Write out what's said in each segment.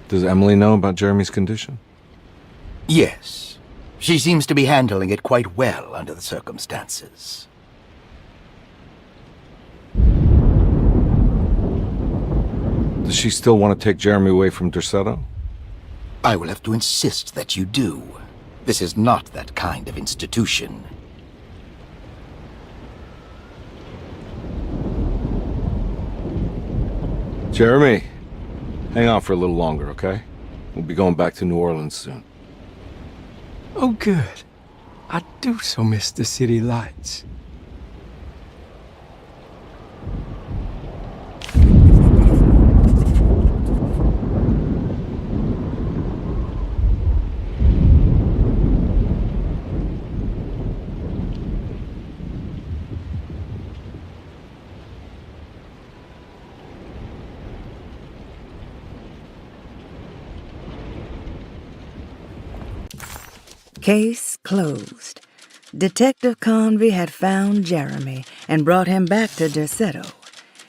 Does Emily know about Jeremy's condition? Yes. She seems to be handling it quite well under the circumstances. Does she still want to take Jeremy away from Derceto? I will have to insist that you do. This is not that kind of institution. Jeremy, hang on for a little longer, okay? We'll be going back to New Orleans soon. Oh, good. I do so miss the city lights. Case closed. Detective Convey had found Jeremy and brought him back to Derceto.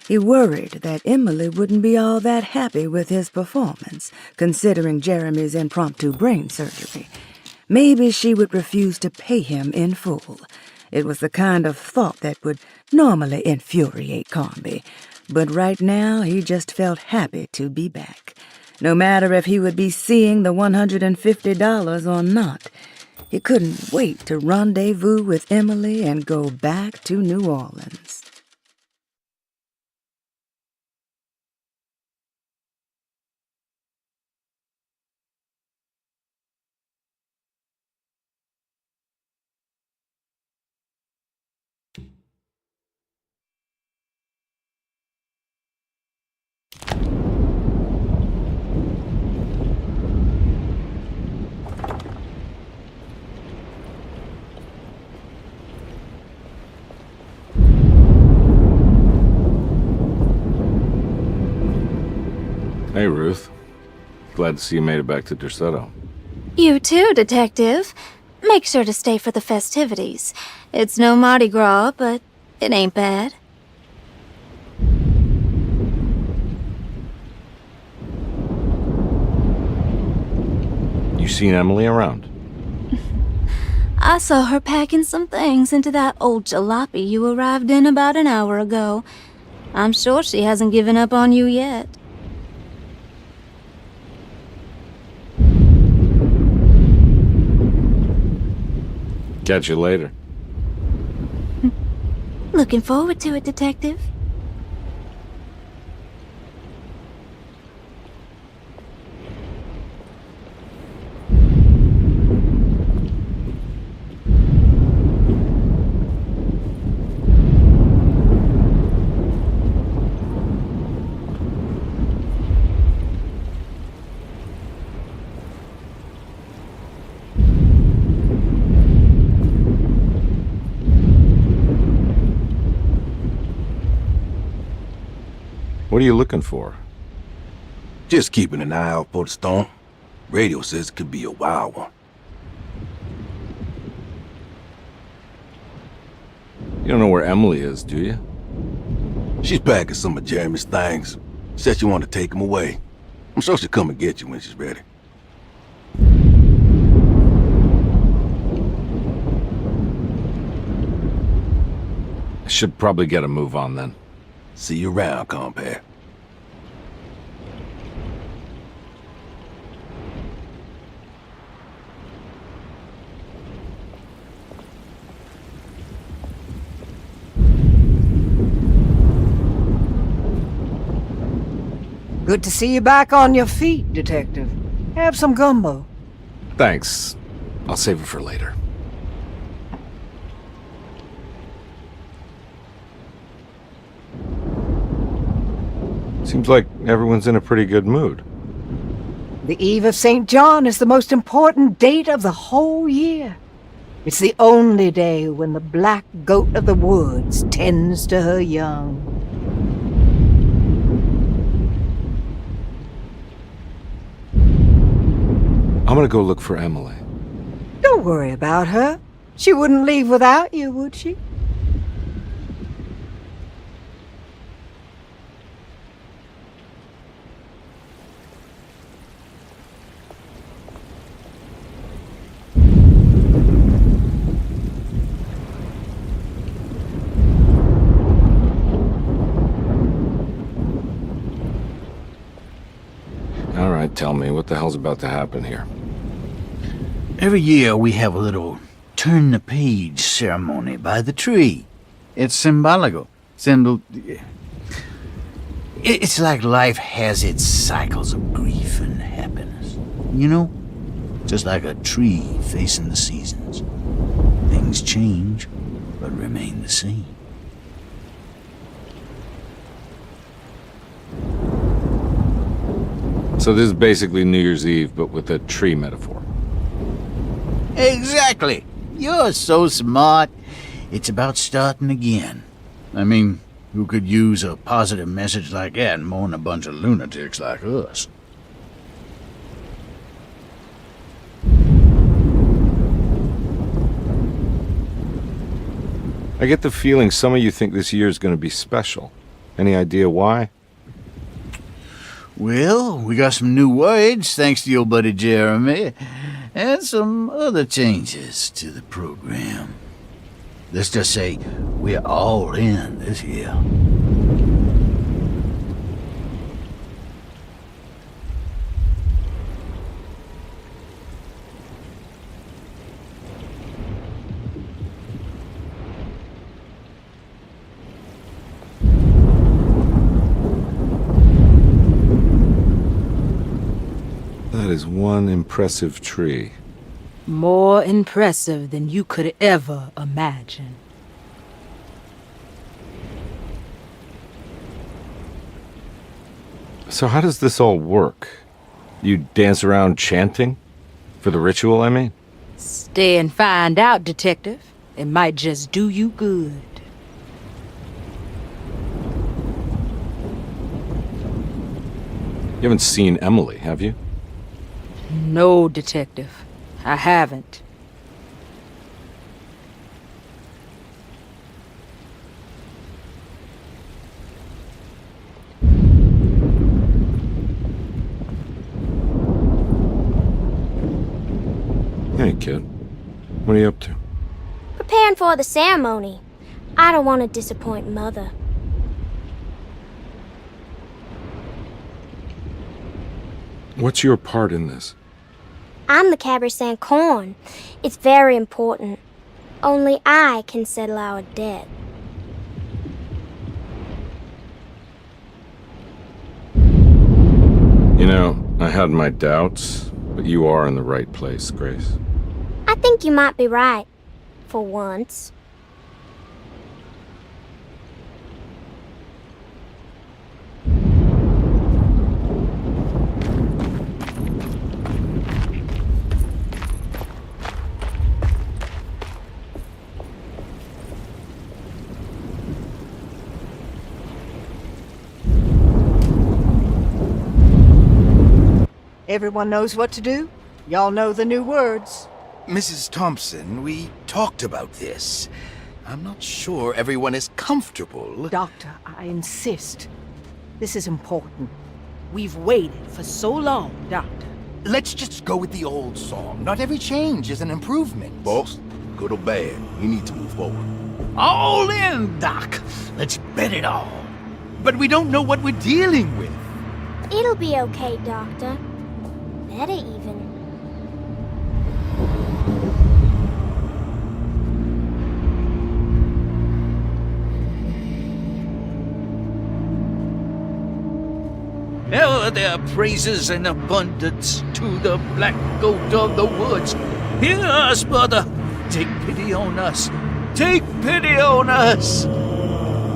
He worried that Emily wouldn't be all that happy with his performance, considering Jeremy's impromptu brain surgery. Maybe she would refuse to pay him in full. It was the kind of thought that would normally infuriate Convey, but right now he just felt happy to be back. No matter if he would be seeing the $150 or not, he couldn't wait to rendezvous with Emily and go back to New Orleans. Hey, Ruth. Glad to see you made it back to Derceto. You too, Detective. Make sure to stay for the festivities. It's no Mardi Gras, but it ain't bad. You seen Emily around? I saw her packing some things into that old jalopy you arrived in about an hour ago. I'm sure she hasn't given up on you yet. Catch you later. Looking forward to it, Detective. What are you looking for? Just keeping an eye out for the storm. Radio says it could be a wild one. You don't know where Emily is, do you? She's packing some of Jeremy's things. Said she wanted to take them away. I'm sure she'll come and get you when she's ready. I should probably get a move on then. See you around, compare. Good to see you back on your feet, Detective. Have some gumbo. Thanks. I'll save it for later. Seems like everyone's in a pretty good mood. The Eve of St. John is the most important date of the whole year. It's the only day when the black goat of the woods tends to her young. I'm gonna go look for Emily. Don't worry about her. She wouldn't leave without you, would she? tell me what the hell's about to happen here. Every year we have a little turn-the-page ceremony by the tree. It's symbolical. It's like life has its cycles of grief and happiness. You know? Just like a tree facing the seasons. Things change, but remain the same. So this is basically New Year's Eve, but with a tree metaphor. Exactly. You're so smart. It's about starting again. I mean, who could use a positive message like that more than a bunch of lunatics like us? I get the feeling some of you think this year is going to be special. Any idea why? Well, we got some new words, thanks to your buddy Jeremy, and some other changes to the program. Let's just say we're all in this year. That is one impressive tree. More impressive than you could ever imagine. So how does this all work? You dance around chanting? For the ritual, I mean? Stay and find out, Detective. It might just do you good. You haven't seen Emily, have you? No, Detective. I haven't. Hey, kid. What are you up to? Preparing for the ceremony. I don't want to disappoint Mother. What's your part in this? I'm the Cabernet Corn. It's very important. Only I can settle our debt. You know, I had my doubts, but you are in the right place, Grace. I think you might be right. For once. Everyone knows what to do? Y'all know the new words. Mrs. Thompson, we talked about this. I'm not sure everyone is comfortable. Doctor, I insist. This is important. We've waited for so long, Doctor. Let's just go with the old song. Not every change is an improvement. Boss, good or bad, we need to move forward. All in, Doc. Let's bet it all. But we don't know what we're dealing with. It'll be okay, Doctor. Better even. Ever there praises in abundance to the black goat of the woods. Hear us, Mother. Take pity on us. Take pity on us.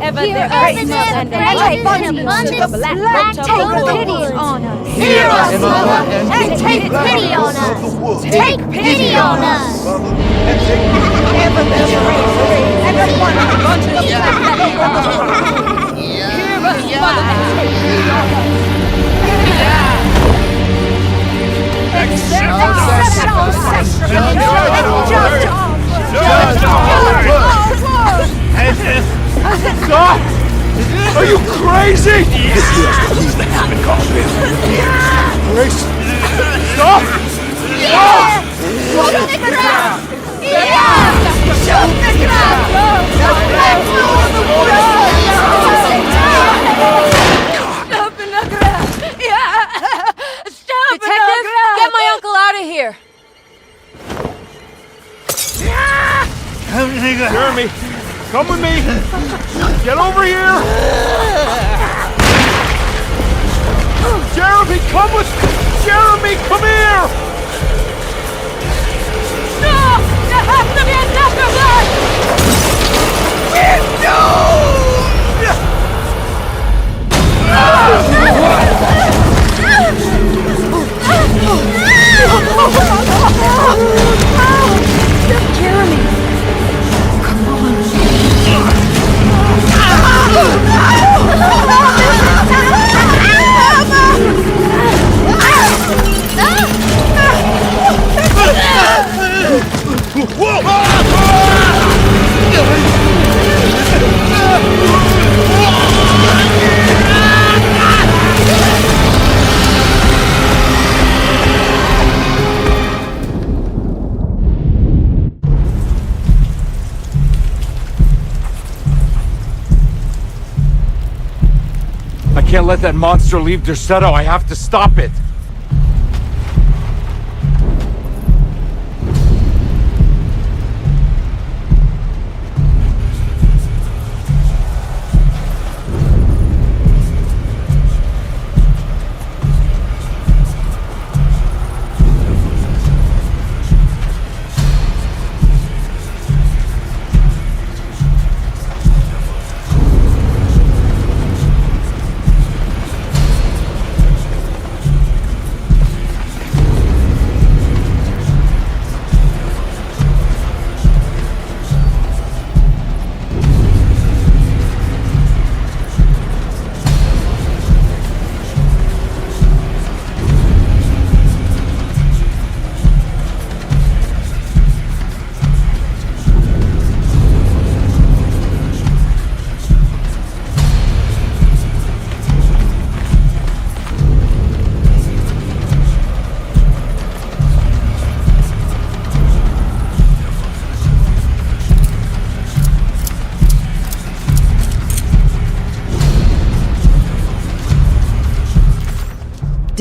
Ever Hear there us, praises Mother, and praises abundance and to the black abundance. goat Take of the pity woods. on us. Hear us, Mother, and take pity on us. Take pity on us. Ever there praises and abundance to the black goat of the woods. Hear us, Mother, and take pity on us. Are you crazy? He's the habit carpet. Grace! Stop! Stop! Shoot the ground! Shoot the ground! Stop! Jeremy, come here! No! There has to be another blood! Jeremy! Come on. I can't let that monster leave Derceto. I have to stop it.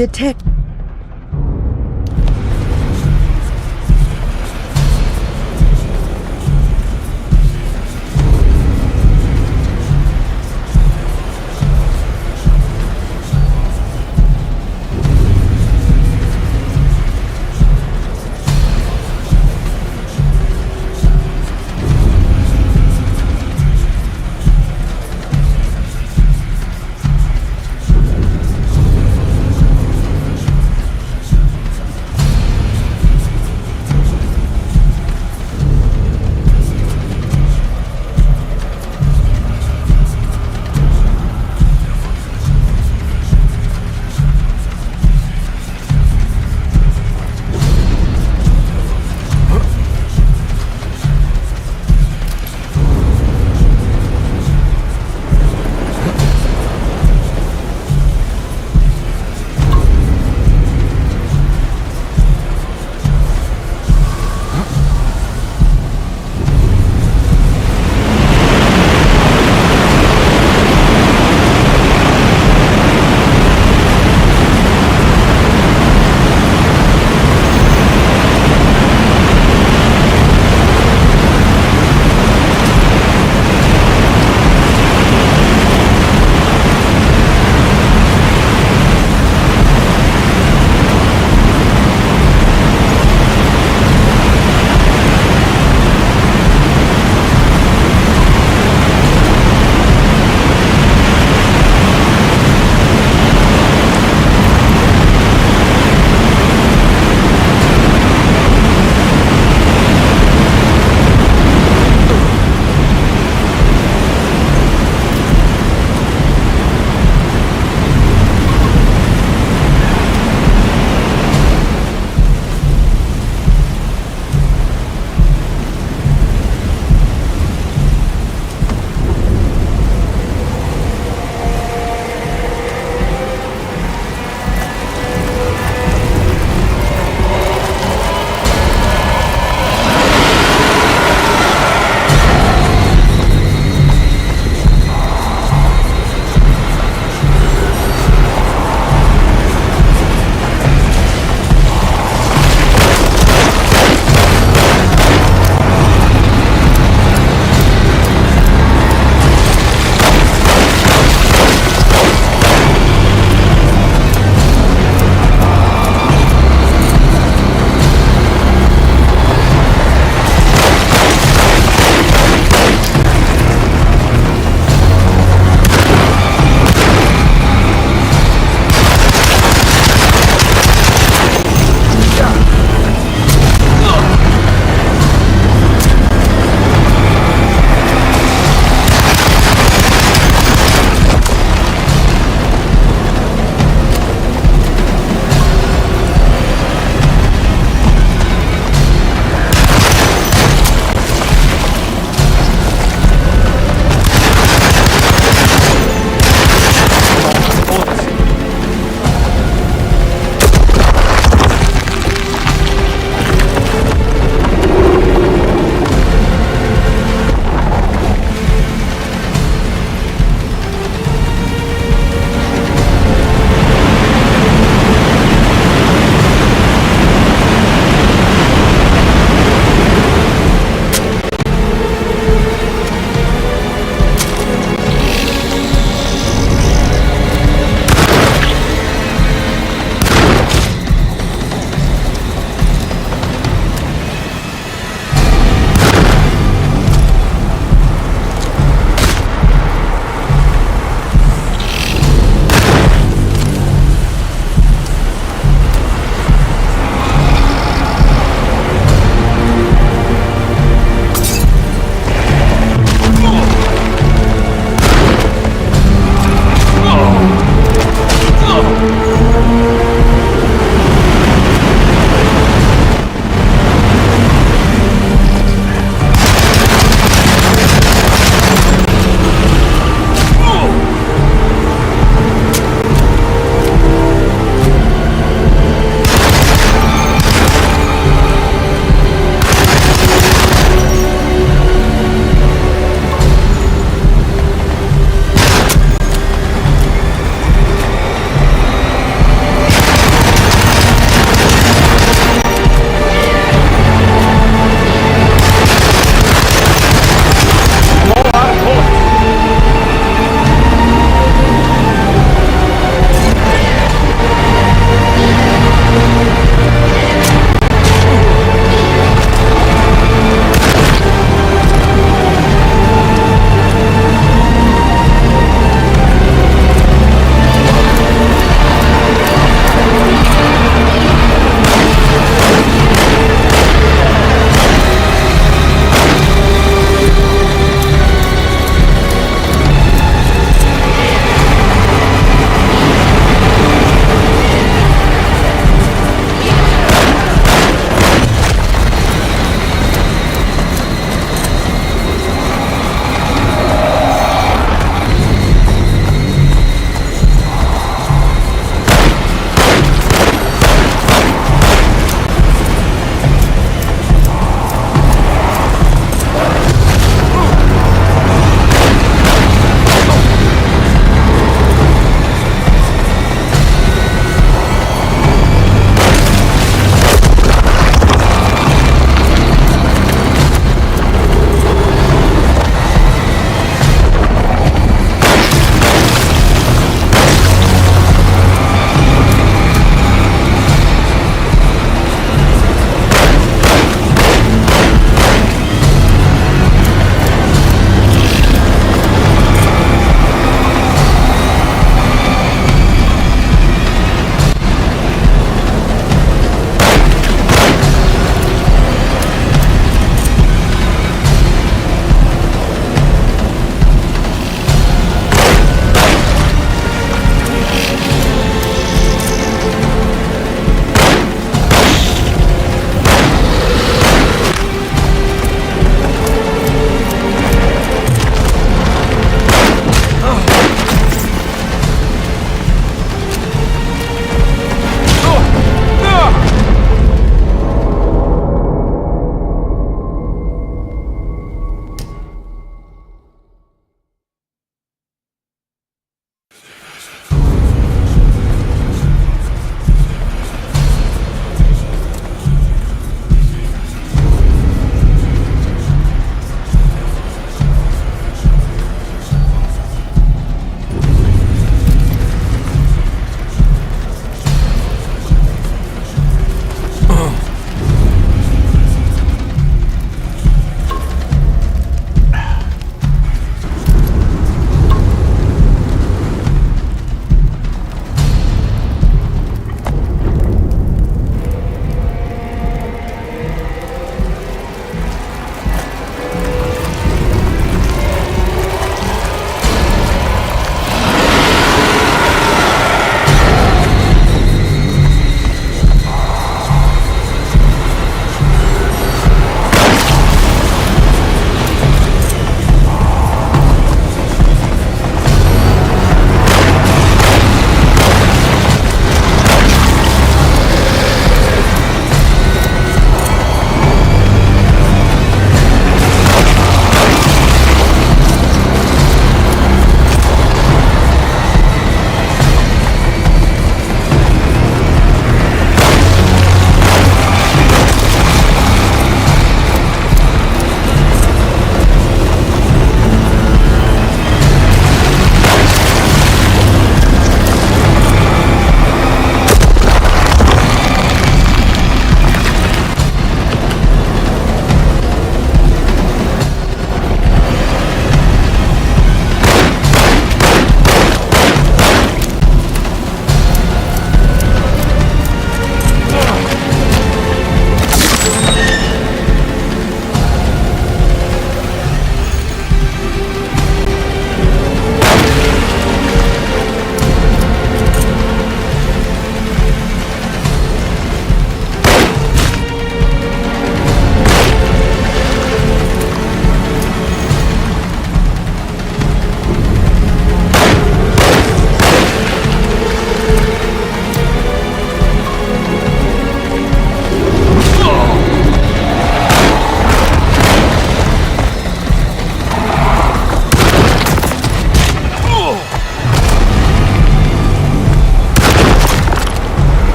Detect.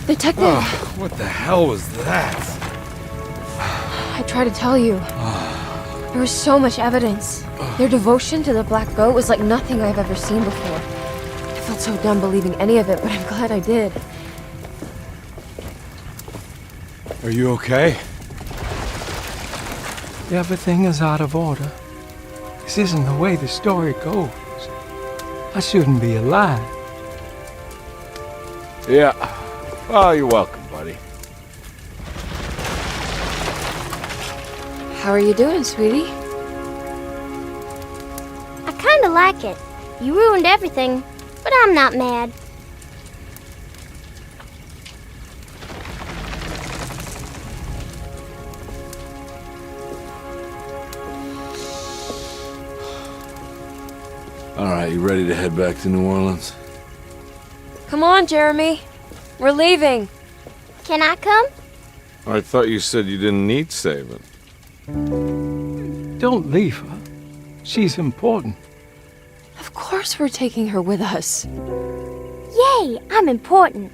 Detective, What the hell was that? I tried to tell you. There was so much evidence. Their devotion to the Black Goat was like nothing I've ever seen before. I felt so dumb believing any of it, but I'm glad I did. Are you okay? Everything is out of order. This isn't the way the story goes. I shouldn't be alive. Yeah. Oh, you're welcome, buddy. How are you doing, sweetie? I kinda like it. You ruined everything, but I'm not mad. All right, you ready to head back to New Orleans? Come on, Jeremy. We're leaving. Can I come? I thought you said you didn't need saving. Don't leave her. She's important. Of course we're taking her with us. Yay, I'm important.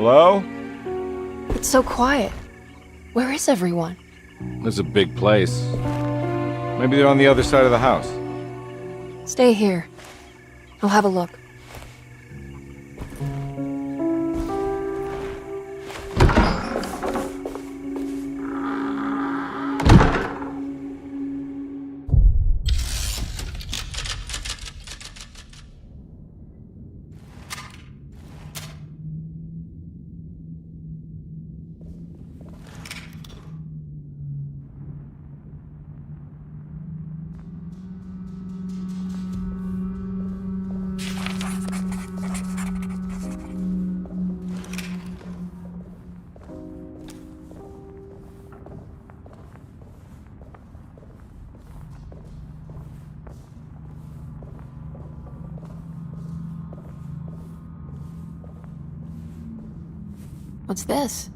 Hello? It's so quiet. Where is everyone? This is a big place. Maybe they're on the other side of the house. Stay here. I'll have a look. What's this?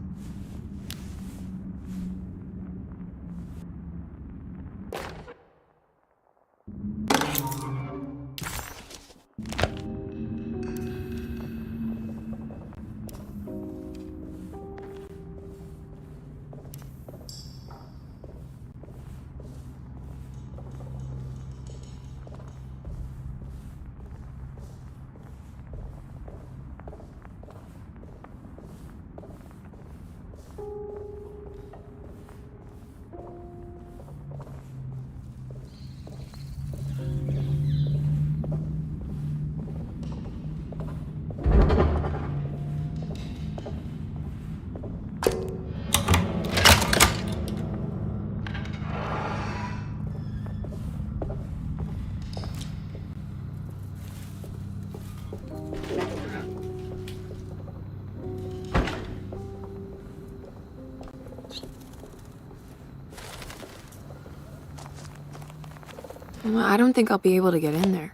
I don't think I'll be able to get in there.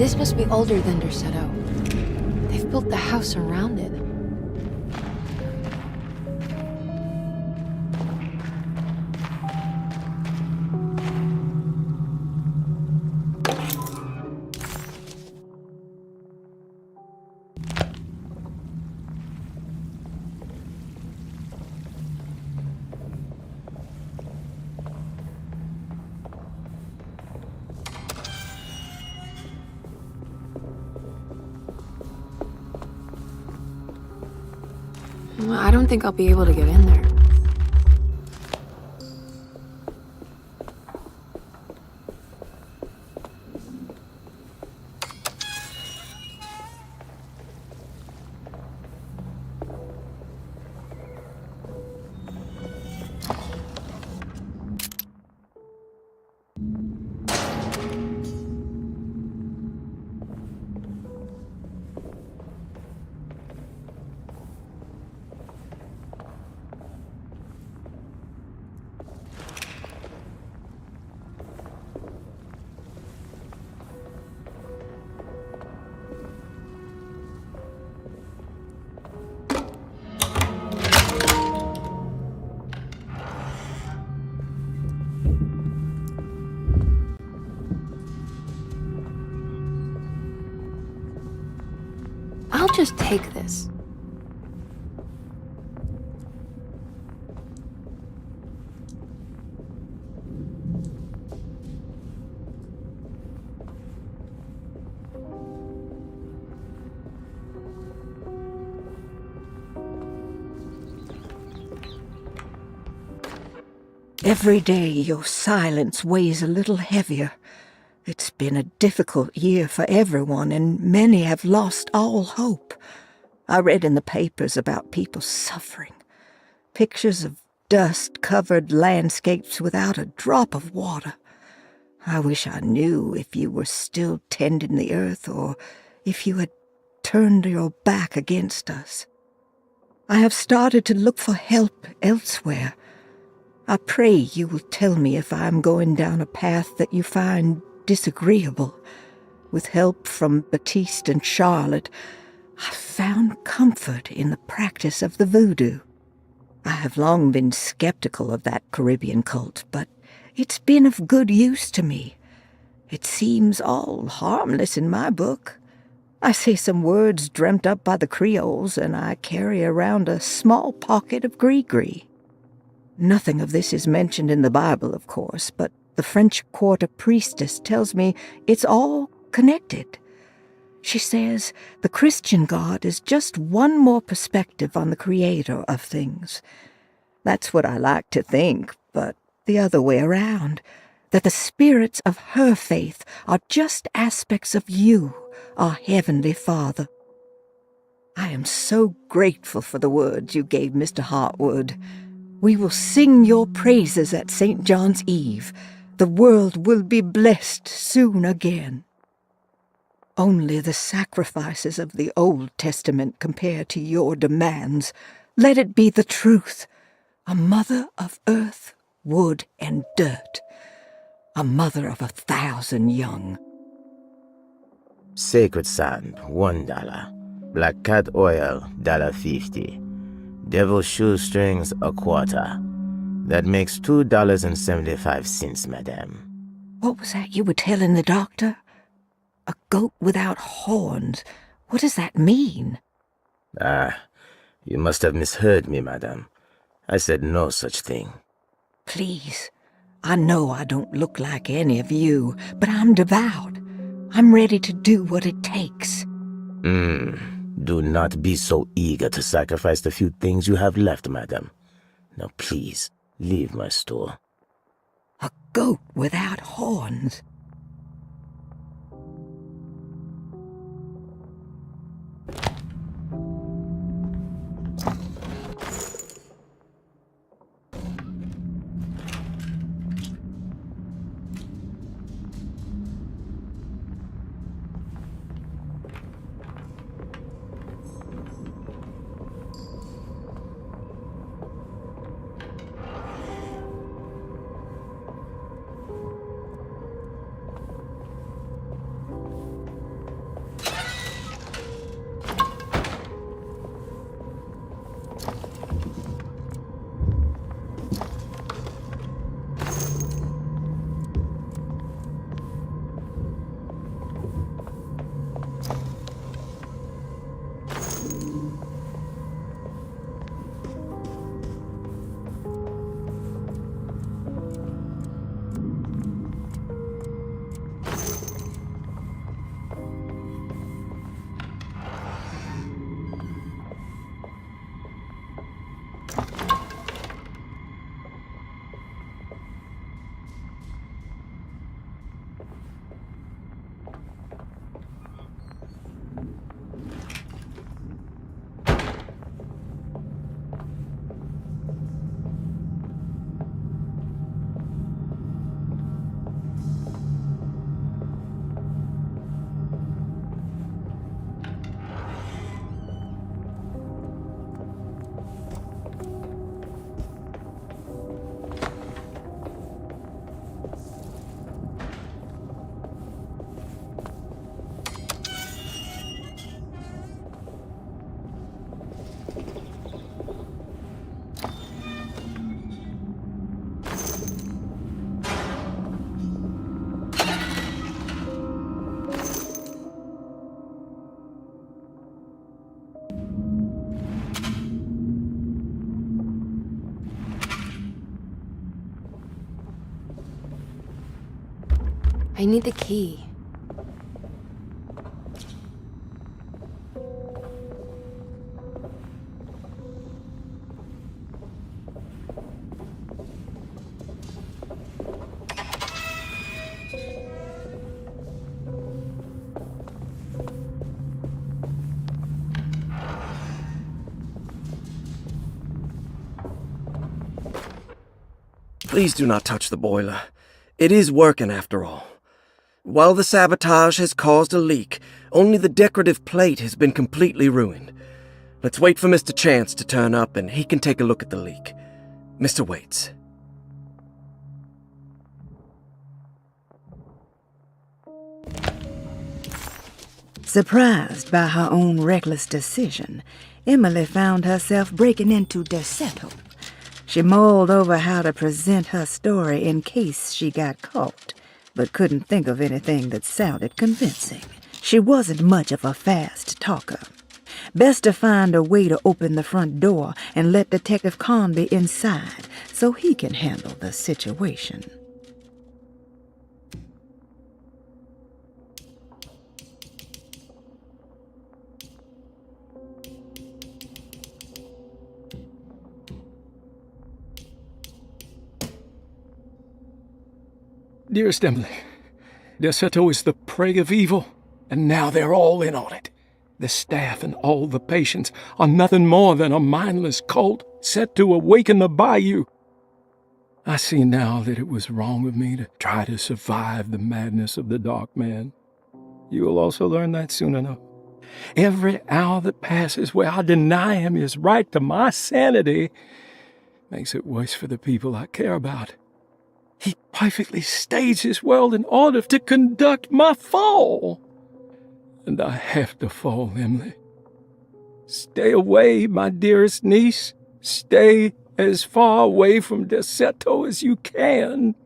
This must be older than Derceto. They've built the house around it. I don't think I'll be able to get in there. I'll just take this. Every day your silence weighs a little heavier. It's been a difficult year for everyone, and many have lost all hope. I read in the papers about people suffering. Pictures of dust-covered landscapes without a drop of water. I wish I knew if you were still tending the earth or if you had turned your back against us. I have started to look for help elsewhere. I pray you will tell me if I am going down a path that you find disagreeable. With help from Baptiste and Charlotte, I found comfort in the practice of the voodoo. I have long been skeptical of that Caribbean cult, but it's been of good use to me. It seems all harmless in my book. I say some words dreamt up by the Creoles, and I carry around a small pocket of gree-gree. Nothing of this is mentioned in the Bible, of course, but the French Quarter priestess tells me it's all connected. She says the Christian God is just one more perspective on the creator of things. That's what I like to think, but the other way around, that the spirits of her faith are just aspects of you, our Heavenly Father. I am so grateful for the words you gave Mr. Hartwood. We will sing your praises at St. John's Eve. The world will be blessed soon again. Only the sacrifices of the Old Testament compare to your demands. Let it be the truth. A mother of earth, wood, and dirt. A mother of 1,000 young. Sacred sand, $1. Black cat oil, $1.50. Devil shoestrings, $0.25. That makes $2.75, madame. What was that you were telling the doctor? A goat without horns. What does that mean? You must have misheard me, madame. I said no such thing. Please, I know I don't look like any of you, but I'm devout. I'm ready to do what it takes. Do not be so eager to sacrifice the few things you have left, madam. Now please, leave my store. A goat without horns. I need the key. Please do not touch the boiler. It is working after all. While the sabotage has caused a leak, only the decorative plate has been completely ruined. Let's wait for Mr. Chance to turn up and he can take a look at the leak. Mr. Waits. Surprised by her own reckless decision, Emily found herself breaking into Derceto. She mulled over how to present her story in case she got caught, but couldn't think of anything that sounded convincing. She wasn't much of a fast talker. Best to find a way to open the front door and let Detective Conby inside so he can handle the situation. Dearest Emily, Derceto is the prey of evil, and now they're all in on it. The staff and all the patients are nothing more than a mindless cult set to awaken the bayou. I see now that it was wrong of me to try to survive the madness of the Dark Man. You will also learn that soon enough. Every hour that passes where I deny him his right to my sanity makes it worse for the people I care about. He perfectly staged his world in order to conduct my fall. And I have to fall, Emily. Stay away, my dearest niece. Stay as far away from Derceto as you can.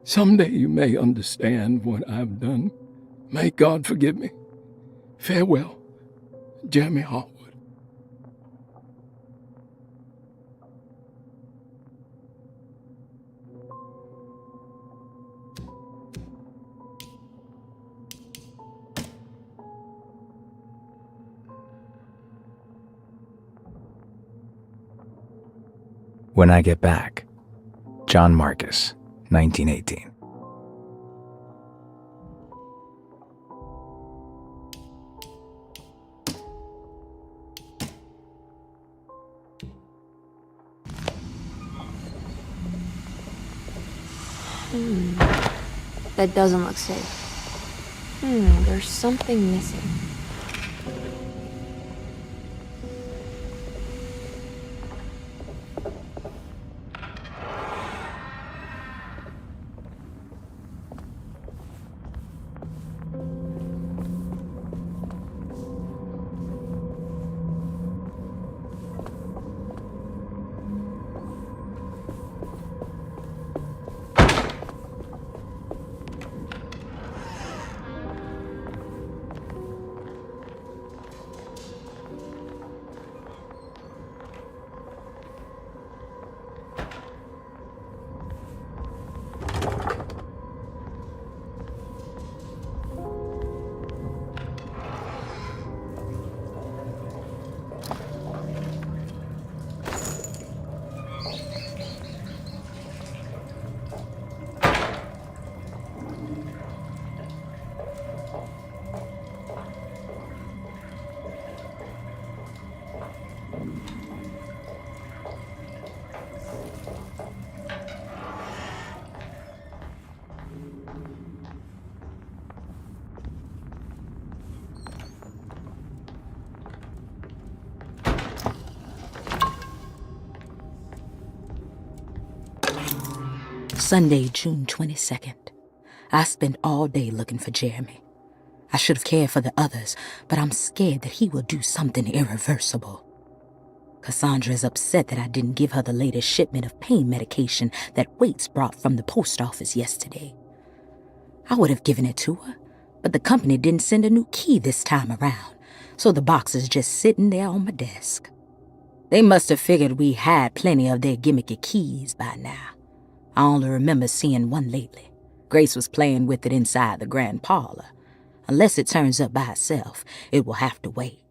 Someday you may understand what I've done. May God forgive me. Farewell, Jeremy Harwood. When I Get Back, John Marcus, 1918. That doesn't look safe. There's something missing. Sunday, June 22nd. I spent all day looking for Jeremy. I should have cared for the others, but I'm scared that he will do something irreversible. Cassandra is upset that I didn't give her the latest shipment of pain medication that Waits brought from the post office yesterday. I would have given it to her, but the company didn't send a new key this time around, so the box is just sitting there on my desk. They must have figured we had plenty of their gimmicky keys by now. I only remember seeing one lately. Grace was playing with it inside the grand parlor. Unless it turns up by itself, it will have to wait.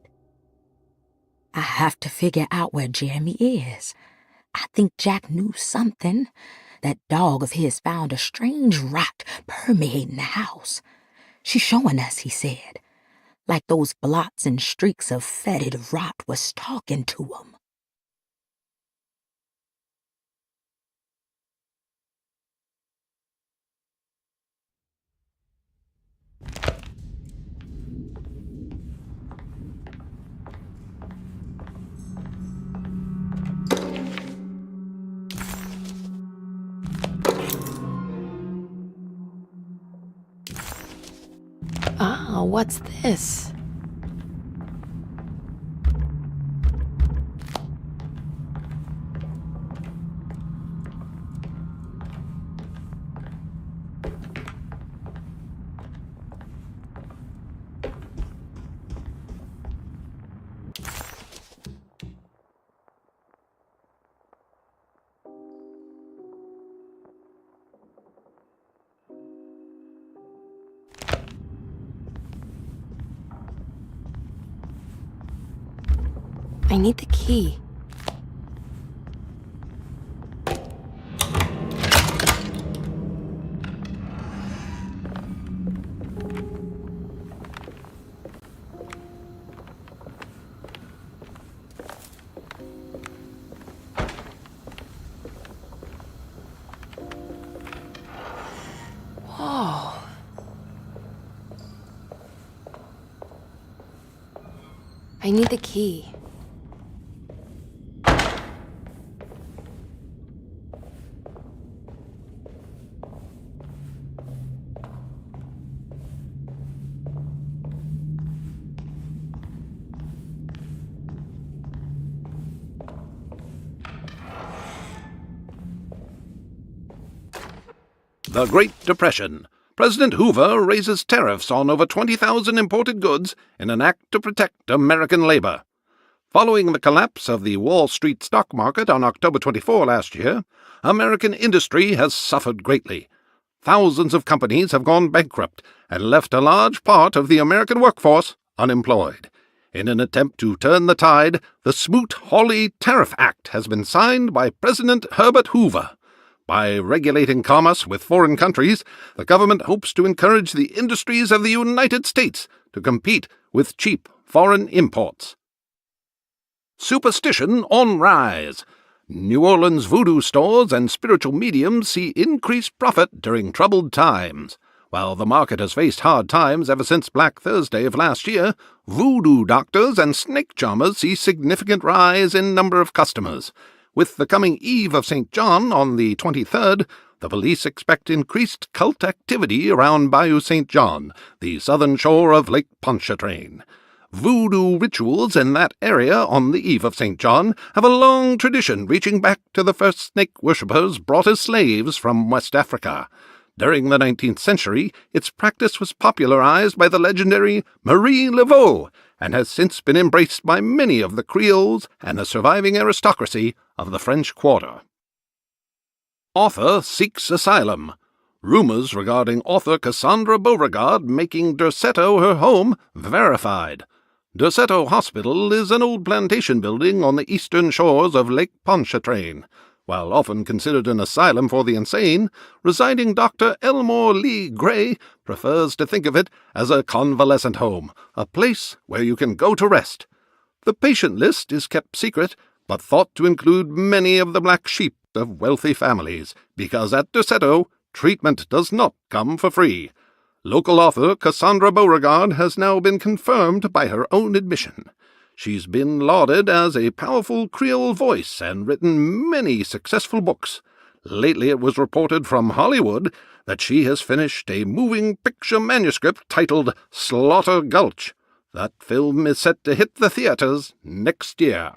I have to figure out where Jeremy is. I think Jack knew something. That dog of his found a strange rot permeating the house. She's showing us, he said. Like those blots and streaks of fetid rot was talking to him. what's this? I need the key. Whoa. I need the key. The Great Depression. President Hoover raises tariffs on over 20,000 imported goods in an act to protect American labor. Following the collapse of the Wall Street stock market on October 24 last year, American industry has suffered greatly. Thousands of companies have gone bankrupt and left a large part of the American workforce unemployed. In an attempt to turn the tide, the Smoot-Hawley Tariff Act has been signed by President Herbert Hoover. By regulating commerce with foreign countries, the government hopes to encourage the industries of the United States to compete with cheap foreign imports. Superstition on rise. New Orleans voodoo stores and spiritual mediums see increased profit during troubled times. While the market has faced hard times ever since Black Thursday of last year, voodoo doctors and snake charmers see significant rise in number of customers. With the coming Eve of St. John on the 23rd, the police expect increased cult activity around Bayou St. John, the southern shore of Lake Pontchartrain. Voodoo rituals in that area on the Eve of St. John have a long tradition reaching back to the first snake worshippers brought as slaves from West Africa. During the 19th century, its practice was popularized by the legendary Marie Laveau, and has since been embraced by many of the Creoles and the surviving aristocracy of the French Quarter. Author seeks asylum. Rumors regarding author Cassandra Beauregard making Derceto her home verified. Derceto Hospital is an old plantation building on the eastern shores of Lake Pontchartrain. While often considered an asylum for the insane, residing Dr. Elmore Lee Gray prefers to think of it as a convalescent home, a place where you can go to rest. The patient list is kept secret, but thought to include many of the black sheep of wealthy families, because at Derceto, treatment does not come for free. Local author Cassandra Beauregard has now been confirmed by her own admission. She's been lauded as a powerful Creole voice and written many successful books. Lately it was reported from Hollywood that she has finished a moving picture manuscript titled Slaughter Gulch. That film is set to hit the theaters next year.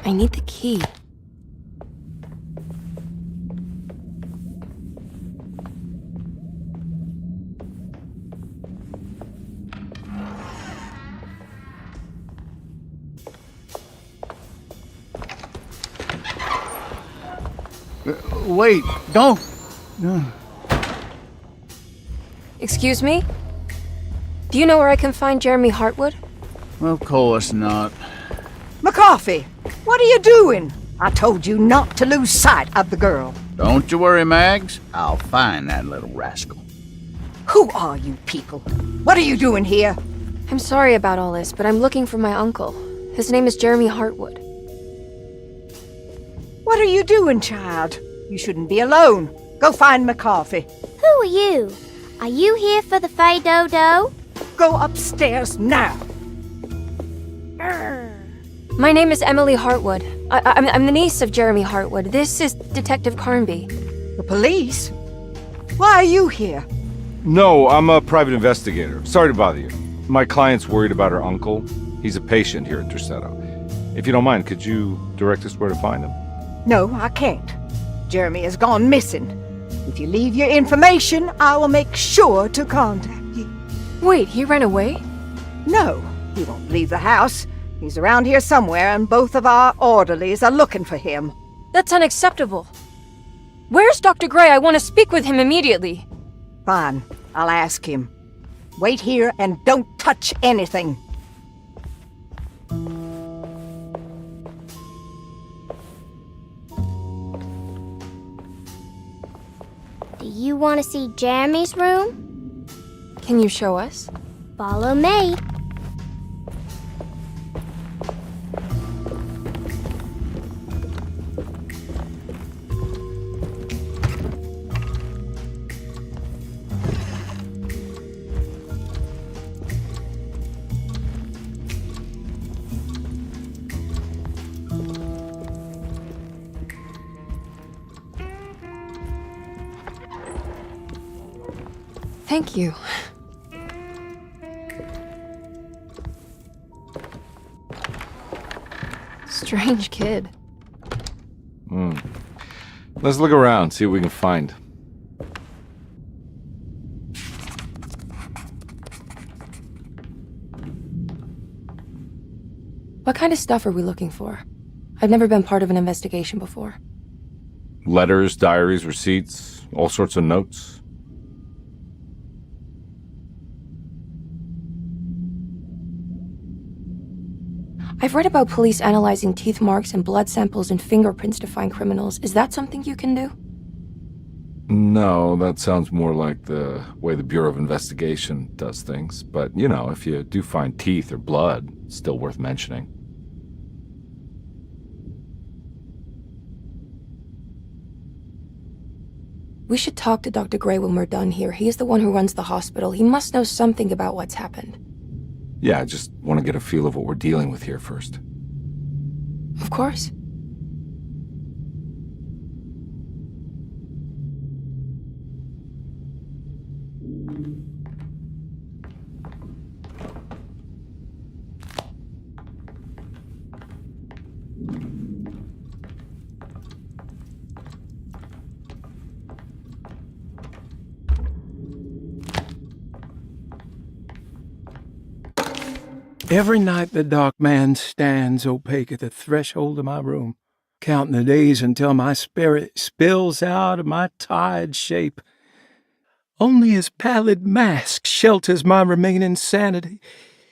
I need the key. Wait, don't. Excuse me? Do you know where I can find Jeremy Hartwood? Of course not. McCarthy, what are you doing? I told you not to lose sight of the girl. Don't you worry, Mags. I'll find that little rascal. Who are you people? What are you doing here? I'm sorry about all this, but I'm looking for my uncle. His name is Jeremy Hartwood. What are you doing, child? You shouldn't be alone. Go find McCarthy. Who are you? Are you here for the Fay Dodo? Go upstairs now. My name is Emily Hartwood. I'm the niece of Jeremy Hartwood. This is Detective Carnby. The police? Why are you here? No, I'm a private investigator. Sorry to bother you. My client's worried about her uncle. He's a patient here at Derceto. If you don't mind, could you direct us where to find him? No, I can't. Jeremy has gone missing. If you leave your information, I will make sure to contact you. Wait, he ran away? No, he won't leave the house. He's around here somewhere, and both of our orderlies are looking for him. That's unacceptable. Where's Dr. Gray? I want to speak with him immediately. Fine, I'll ask him. Wait here and don't touch anything. Do you want to see Jeremy's room? Can you show us? Follow me. Thank you. Strange kid. Let's look around, see what we can find. What kind of stuff are we looking for? I've never been part of an investigation before. Letters, diaries, receipts, all sorts of notes. I've read about police analyzing teeth marks and blood samples and fingerprints to find criminals. Is that something you can do? No, that sounds more like the way the Bureau of Investigation does things. But, you know, if you do find teeth or blood, it's still worth mentioning. We should talk to Dr. Gray when we're done here. He's the one who runs the hospital. He must know something about what's happened. Yeah, I just want to get a feel of what we're dealing with here first. Of course. Every night the dark man stands opaque at the threshold of my room, counting the days until my spirit spills out of my tired shape. Only his pallid mask shelters my remaining sanity.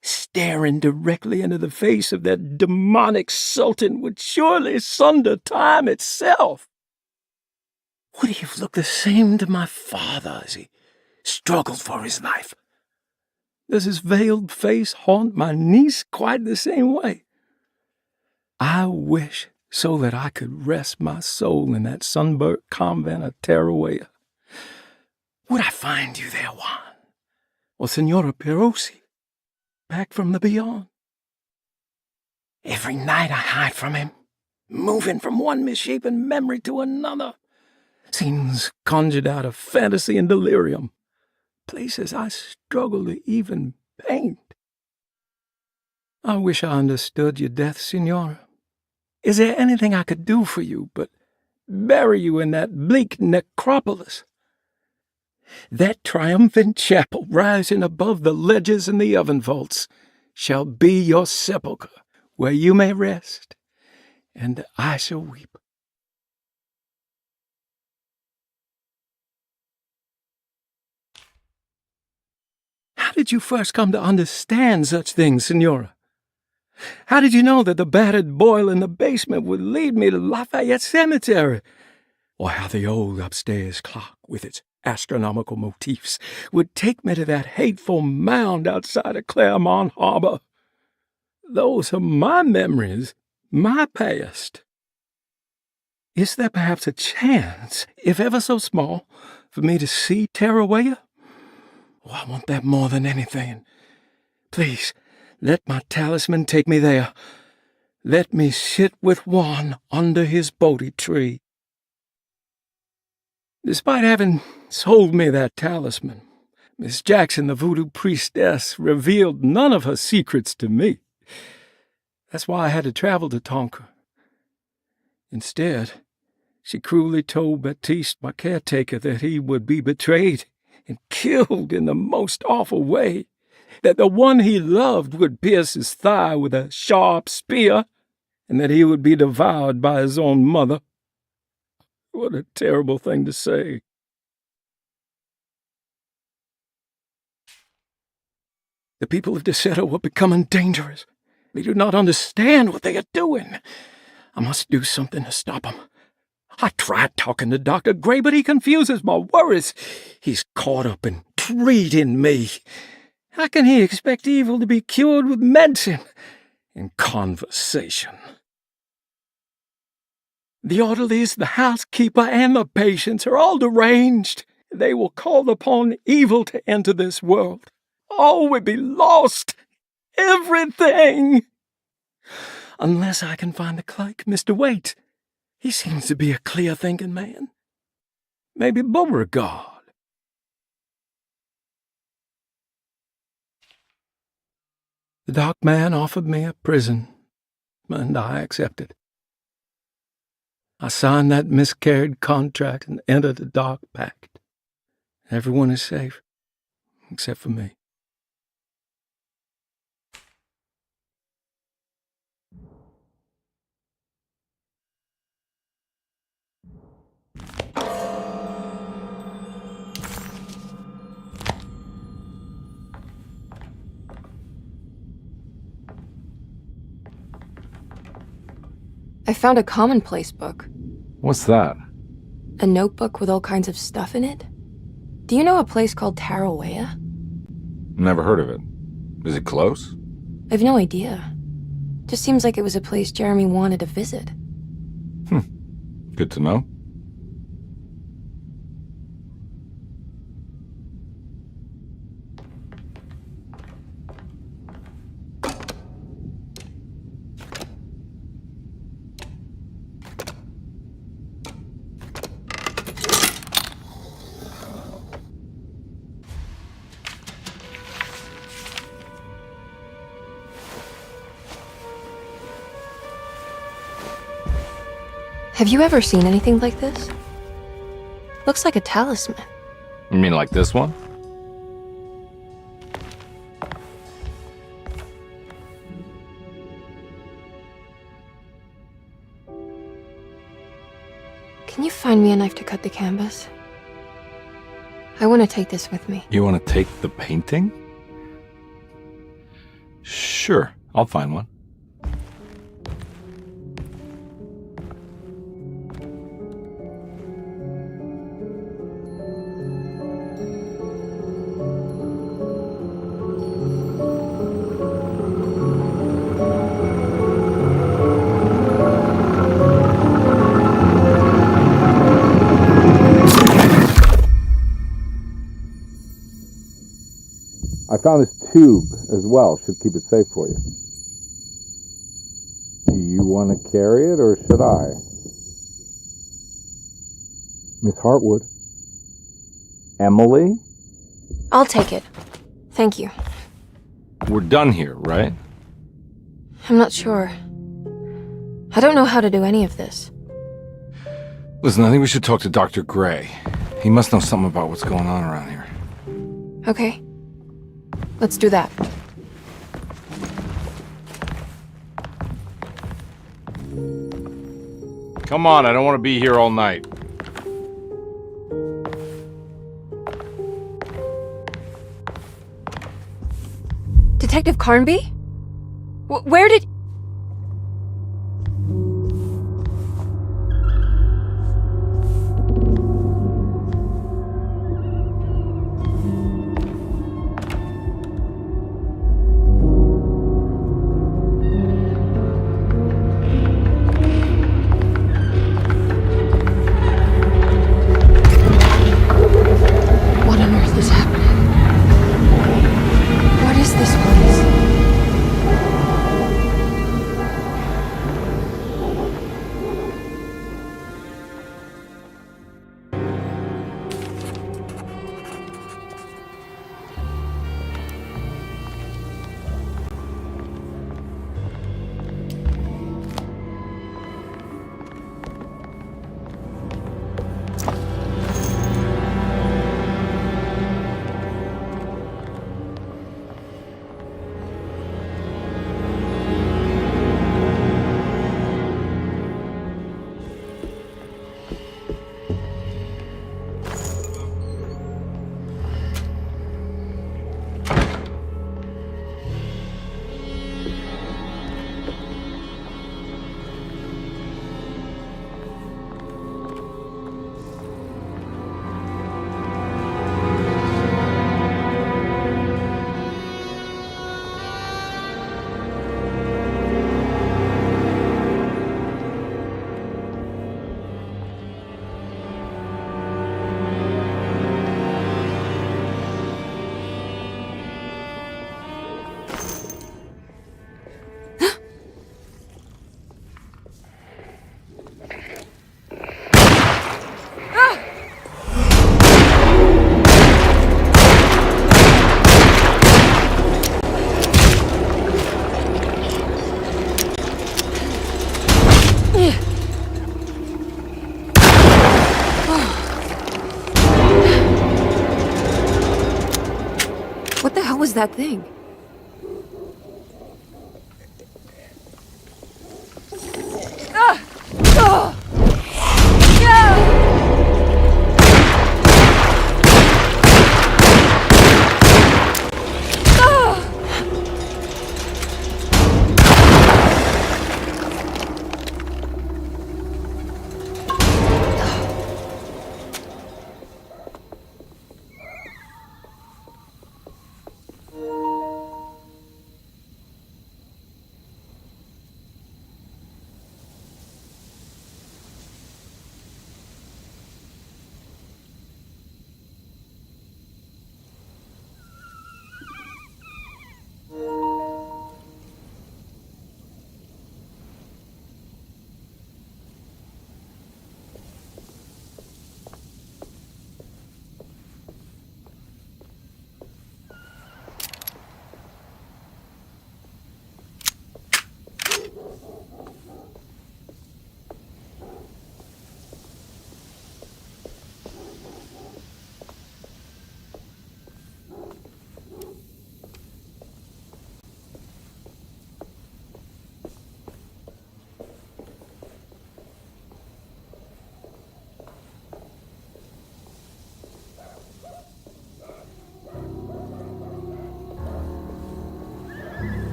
Staring directly into the face of that demonic sultan would surely sunder time itself. Would he have looked the same to my father as he struggled for his life? Does his veiled face haunt my niece quite the same way? I wish so that I could rest my soul in that sunburnt convent of Teruel. Would I find you there, Juan? Or Senora Perosi, back from the beyond? Every night I hide from him, moving from one misshapen memory to another. Scenes conjured out of fantasy and delirium. Places I struggle to even paint. I wish I understood your death, Signora. Is there anything I could do for you but bury you in that bleak necropolis? That triumphant chapel rising above the ledges and the oven vaults shall be your sepulchre, where you may rest, and I shall weep. did you first come to understand such things, Senora? How did you know that the battered boiler in the basement would lead me to Lafayette Cemetery? Or how the old upstairs clock, with its astronomical motifs, would take me to that hateful mound outside of Claremont Harbor? Those are my memories, my past. Is there perhaps a chance, if ever so small, for me to see Tarawaya? Oh, I want that more than anything. Please, let my talisman take me there. Let me sit with Juan under his Bodhi tree. Despite having sold me that talisman, Miss Jackson, the voodoo priestess, revealed none of her secrets to me. That's why I had to travel to Tonka. Instead, she cruelly told Baptiste, my caretaker, that he would be betrayed and killed in the most awful way, that the one he loved would pierce his thigh with a sharp spear, and that he would be devoured by his own mother. What a terrible thing to say. The people of Deseto are becoming dangerous. They do not understand what they are doing. I must do something to stop them. I tried talking to Dr. Gray, but he confuses my worries. He's caught up in treating me. How can he expect evil to be cured with medicine and conversation? The orderlies, the housekeeper, and the patients are all deranged. They will call upon evil to enter this world. All will be lost. Everything. Unless I can find the clerk, Mr. Waite. He seems to be a clear-thinking man. Maybe Beauregard. The dark man offered me a prison, and I accepted. I signed that miscarried contract and entered the dark pact. Everyone is safe, except for me. I found a commonplace book. What's that? A notebook with all kinds of stuff in it. Do you know a place called Tarawaya? Never heard of it. Is it close? I've no idea. Just seems like it was a place Jeremy wanted to visit. Good to know. Have you ever seen anything like this? Looks like a talisman. You mean like this one? Can you find me a knife to cut the canvas? I want to take this with me. You want to take the painting? Sure, I'll find one. I found this tube as well. Should keep it safe for you. Do you want to carry it or should I? Miss Hartwood? Emily? I'll take it. Thank you. We're done here, right? I'm not sure. I don't know how to do any of this. Listen, I think we should talk to Dr. Gray. He must know something about what's going on around here. Okay. Let's do that. Come on, I don't want to be here all night. Detective Carnby? Where did... What on earth is happening? What is this place? What the hell was that thing?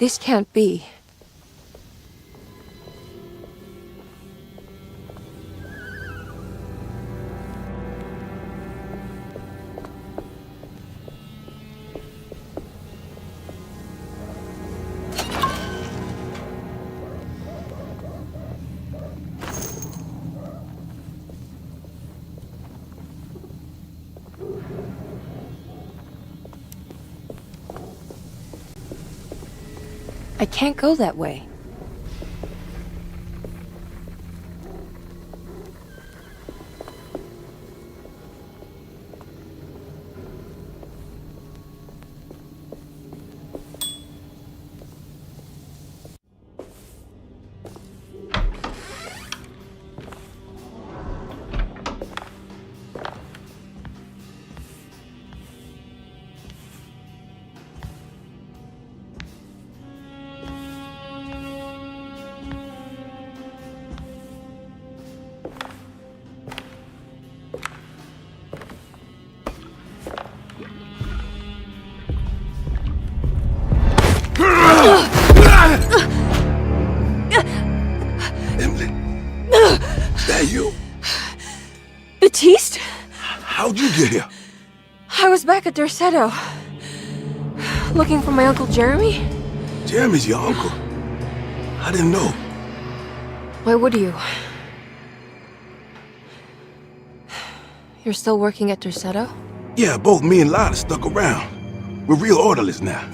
This can't be. I can't go that way. Emily, is that you? Baptiste? How'd you get here? I was back at Derceto. Looking for my Uncle Jeremy? Jeremy's your uncle. I didn't know. Why would you? You're still working at Derceto? Yeah, both me and Lotta stuck around. We're real orderlies now.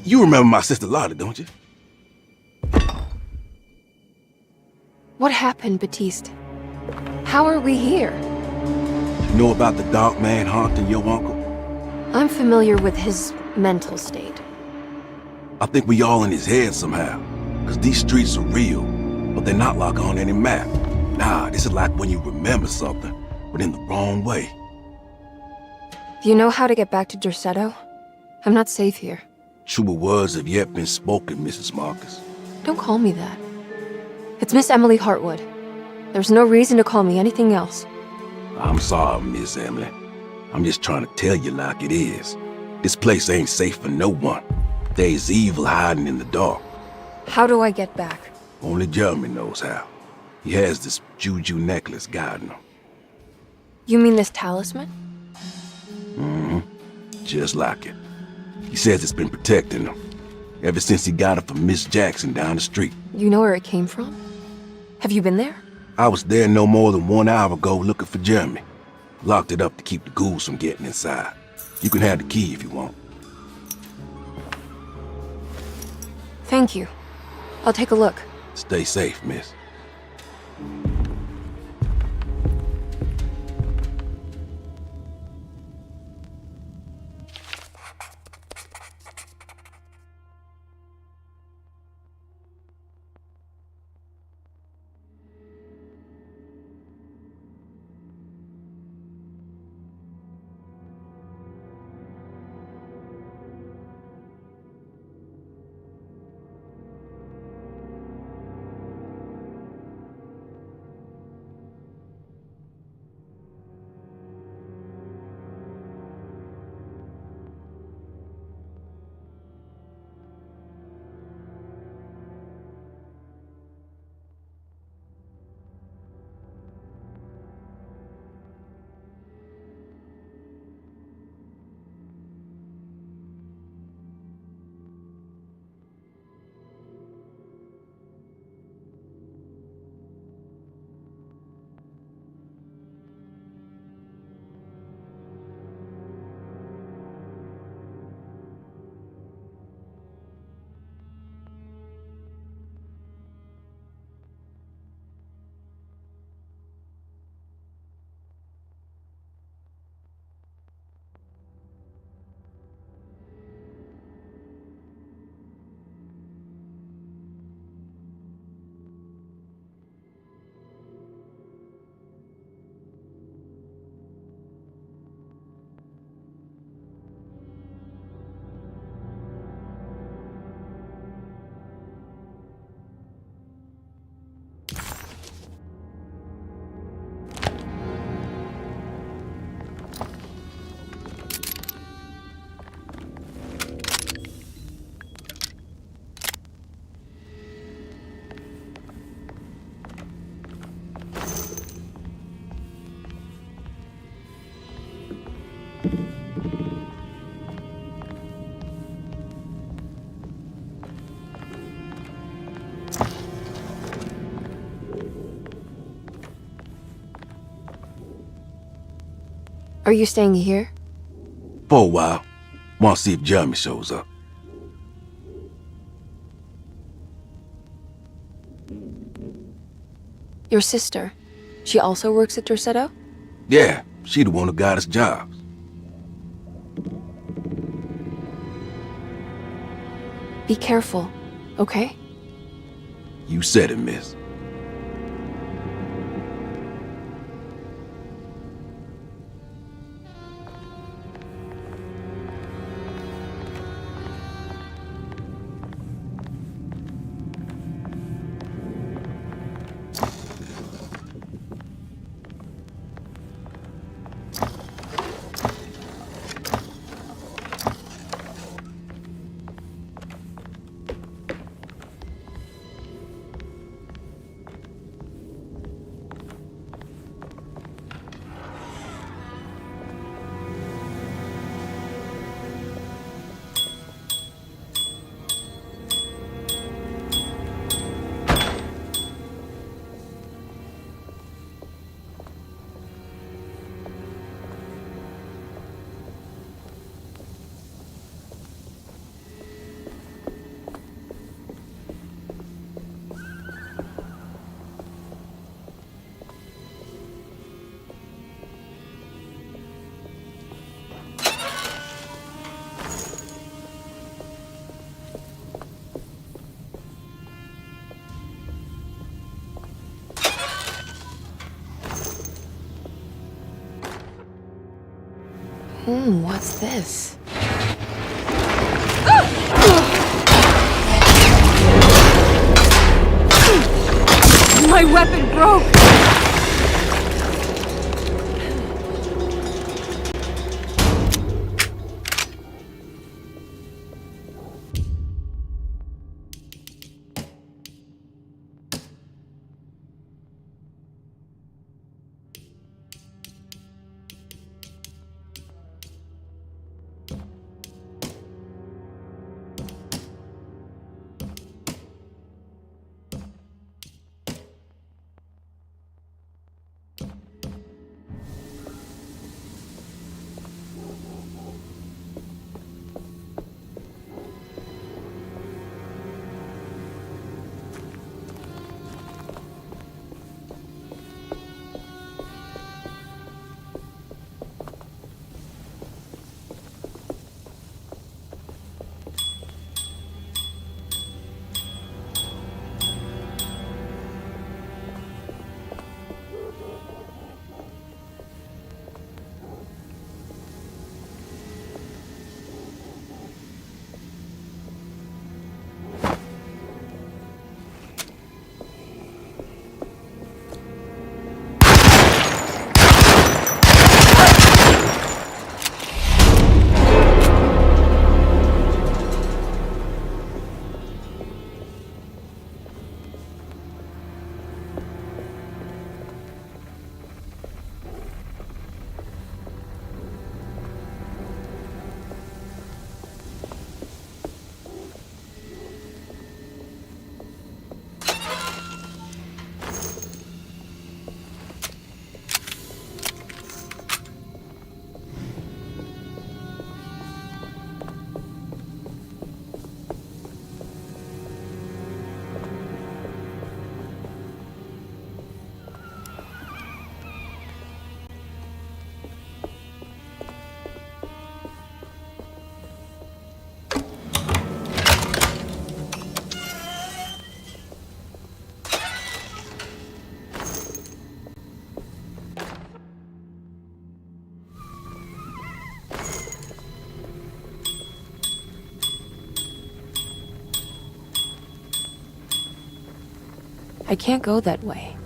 You remember my sister Lotta, don't you? What happened, Baptiste? How are we here? You know about the dark man haunting your uncle? I'm familiar with his mental state. I think we all in his head somehow. Cause these streets are real, but they're not like on any map. Nah, this is like when you remember something, but in the wrong way. Do you know how to get back to Derceto? I'm not safe here. Truer words have yet been spoken, Mrs. Marcus. Don't call me that. It's Miss Emily Hartwood. There's no reason to call me anything else. I'm sorry, Miss Emily. I'm just trying to tell you like it is. This place ain't safe for no one. There's evil hiding in the dark. How do I get back? Only Jeremy knows how. He has this juju necklace guiding him. You mean this talisman? Mm-hmm. Just like it. He says it's been protecting him ever since he got it from Miss Jackson down the street. You know where it came from? Have you been there? I was there no more than 1 hour ago looking for Jeremy. Locked it up to keep the ghouls from getting inside. You can have the key if you want. Thank you. I'll take a look. Stay safe, miss. Are you staying here? For a while. Want to see if Jeremy shows up. Your sister. She also works at Derceto? Yeah, she the one who got us jobs. Be careful, okay? You said it, miss. What's this? My weapon broke! I can't go that way.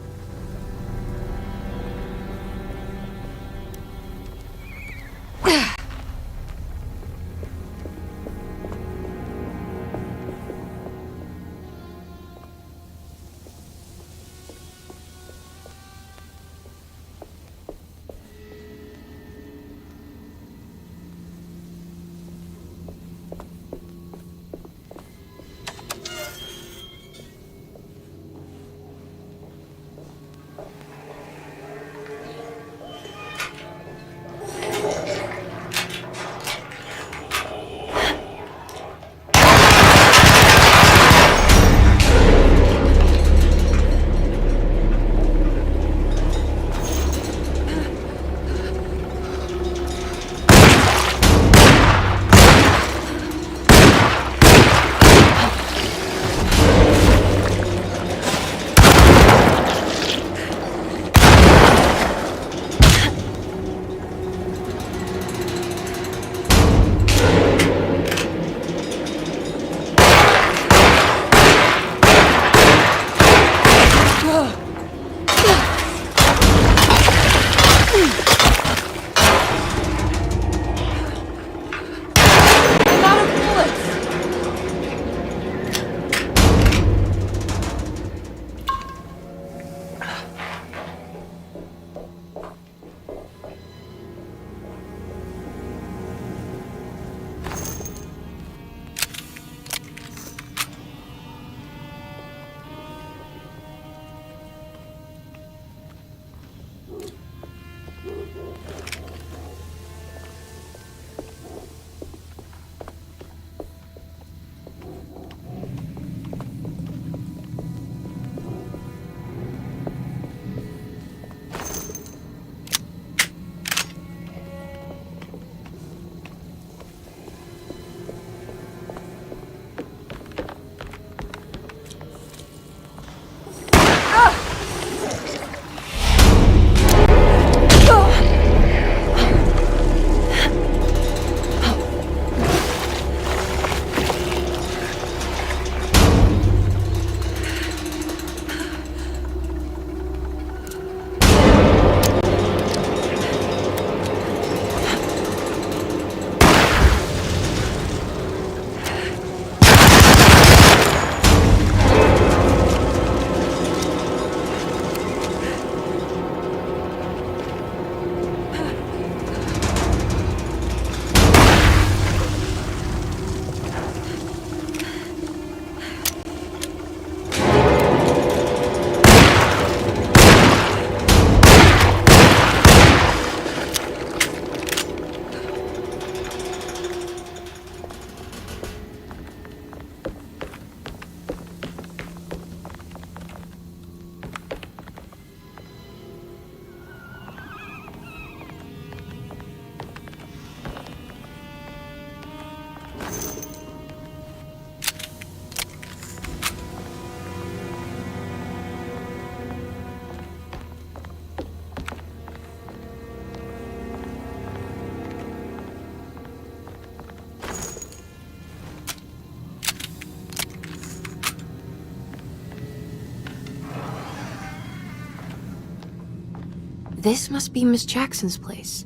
This must be Miss Jackson's place.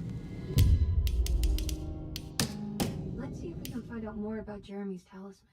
Let's see if we can find out more about Jeremy's talisman.